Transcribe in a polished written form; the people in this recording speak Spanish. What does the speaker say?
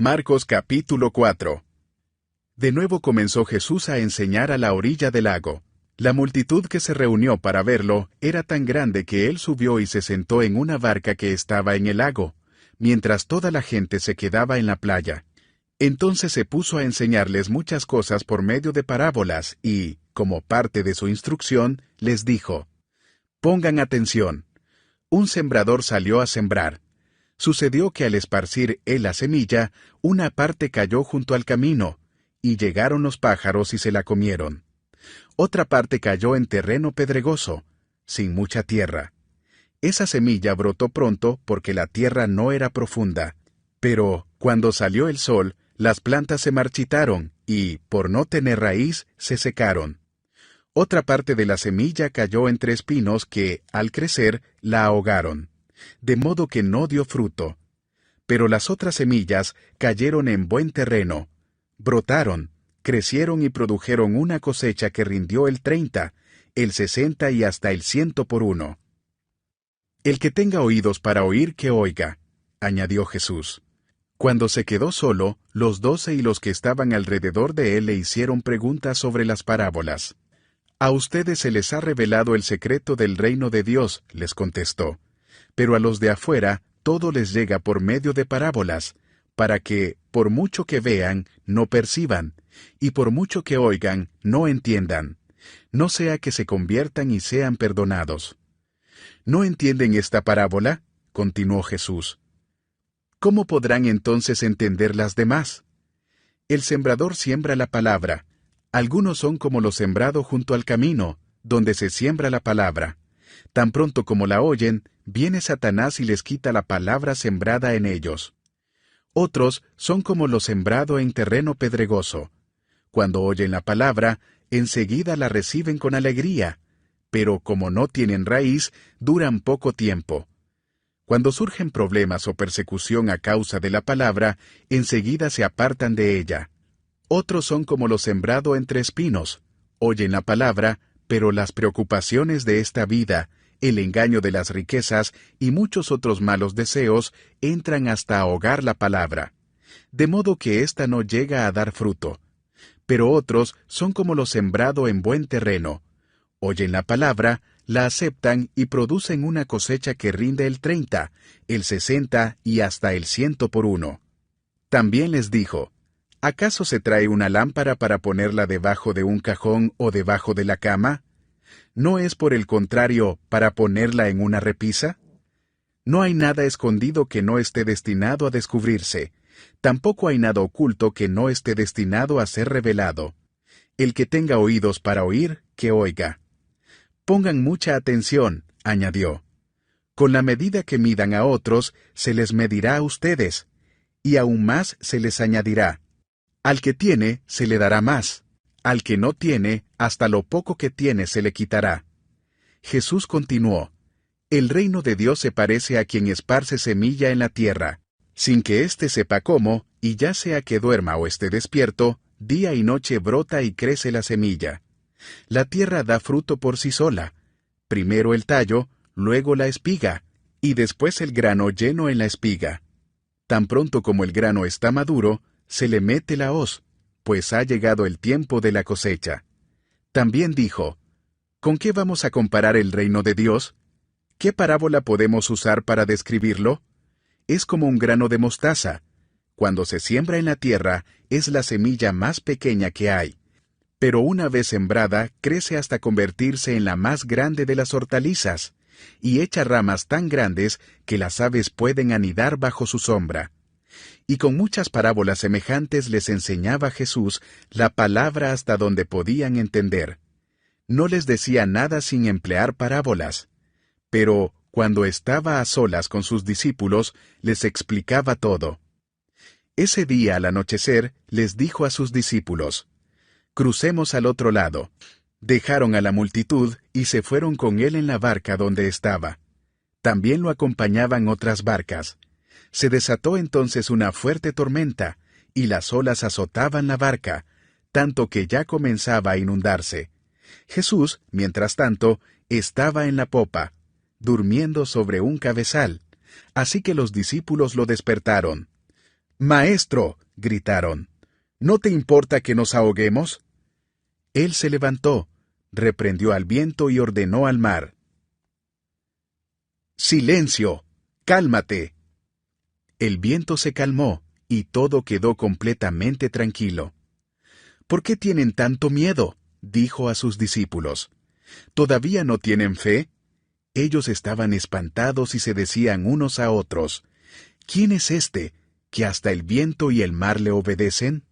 Marcos capítulo 4. De nuevo comenzó Jesús a enseñar a la orilla del lago. La multitud que se reunió para verlo era tan grande que él subió y se sentó en una barca que estaba en el lago, mientras toda la gente se quedaba en la playa. Entonces se puso a enseñarles muchas cosas por medio de parábolas y, como parte de su instrucción, les dijo: «Pongan atención. Un sembrador salió a sembrar. Sucedió que al esparcir él la semilla, una parte cayó junto al camino, y llegaron los pájaros y se la comieron. Otra parte cayó en terreno pedregoso, sin mucha tierra. Esa semilla brotó pronto porque la tierra no era profunda. Pero, cuando salió el sol, las plantas se marchitaron y, por no tener raíz, se secaron. Otra parte de la semilla cayó entre espinos que, al crecer, la ahogaron, de modo que no dio fruto. Pero las otras semillas cayeron en buen terreno, brotaron, crecieron y produjeron una cosecha que rindió el 30, el 60 y hasta el 100 por uno. El que tenga oídos para oír, que oiga», añadió Jesús. Cuando se quedó solo, los 12 y los que estaban alrededor de él le hicieron preguntas sobre las parábolas. «A ustedes se les ha revelado el secreto del reino de Dios», les contestó. «Pero a los de afuera todo les llega por medio de parábolas, para que, por mucho que vean, no perciban, y por mucho que oigan, no entiendan, no sea que se conviertan y sean perdonados». «¿No entienden esta parábola?», continuó Jesús. «¿Cómo podrán entonces entender las demás? El sembrador siembra la palabra. Algunos son como lo sembrado junto al camino, donde se siembra la palabra. Tan pronto como la oyen, viene Satanás y les quita la palabra sembrada en ellos. Otros son como lo sembrado en terreno pedregoso. Cuando oyen la palabra, enseguida la reciben con alegría, pero como no tienen raíz, duran poco tiempo. Cuando surgen problemas o persecución a causa de la palabra, enseguida se apartan de ella. Otros son como lo sembrado entre espinos. Oyen la palabra, pero las preocupaciones de esta vida, el engaño de las riquezas y muchos otros malos deseos entran hasta ahogar la palabra, de modo que ésta no llega a dar fruto. Pero otros son como lo sembrado en buen terreno. Oyen la palabra, la aceptan y producen una cosecha que rinde el 30, el 60 y hasta el 100 por uno. También les dijo: «¿Acaso se trae una lámpara para ponerla debajo de un cajón o debajo de la cama? ¿No es por el contrario para ponerla en una repisa? No hay nada escondido que no esté destinado a descubrirse, tampoco hay nada oculto que no esté destinado a ser revelado. El que tenga oídos para oír, que oiga». «Pongan mucha atención», añadió. «Con la medida que midan a otros, se les medirá a ustedes, y aún más se les añadirá. Al que tiene, se le dará más. Al que no tiene, hasta lo poco que tiene se le quitará». Jesús continuó: «El reino de Dios se parece a quien esparce semilla en la tierra, sin que éste sepa cómo, y ya sea que duerma o esté despierto, día y noche brota y crece la semilla. La tierra da fruto por sí sola, primero el tallo, luego la espiga, y después el grano lleno en la espiga. Tan pronto como el grano está maduro, se le mete la hoz, pues ha llegado el tiempo de la cosecha». También dijo: «¿Con qué vamos a comparar el reino de Dios? ¿Qué parábola podemos usar para describirlo? Es como un grano de mostaza. Cuando se siembra en la tierra, es la semilla más pequeña que hay. Pero una vez sembrada, crece hasta convertirse en la más grande de las hortalizas, y echa ramas tan grandes que las aves pueden anidar bajo su sombra». Y con muchas parábolas semejantes les enseñaba Jesús la palabra hasta donde podían entender. No les decía nada sin emplear parábolas. Pero, cuando estaba a solas con sus discípulos, les explicaba todo. Ese día al anochecer les dijo a sus discípulos: «Crucemos al otro lado». Dejaron a la multitud y se fueron con él en la barca donde estaba. También lo acompañaban otras barcas. Se desató entonces una fuerte tormenta, y las olas azotaban la barca, tanto que ya comenzaba a inundarse. Jesús, mientras tanto, estaba en la popa, durmiendo sobre un cabezal, así que los discípulos lo despertaron. Maestro, gritaron, ¿no te importa que nos ahoguemos? Él se levantó, reprendió al viento y ordenó al mar: ¡Silencio! ¡Cálmate! El viento se calmó y todo quedó completamente tranquilo. ¿Por qué tienen tanto miedo?, dijo a sus discípulos. ¿Todavía no tienen fe? Ellos estaban espantados y se decían unos a otros: ¿Quién es este, que hasta el viento y el mar le obedecen?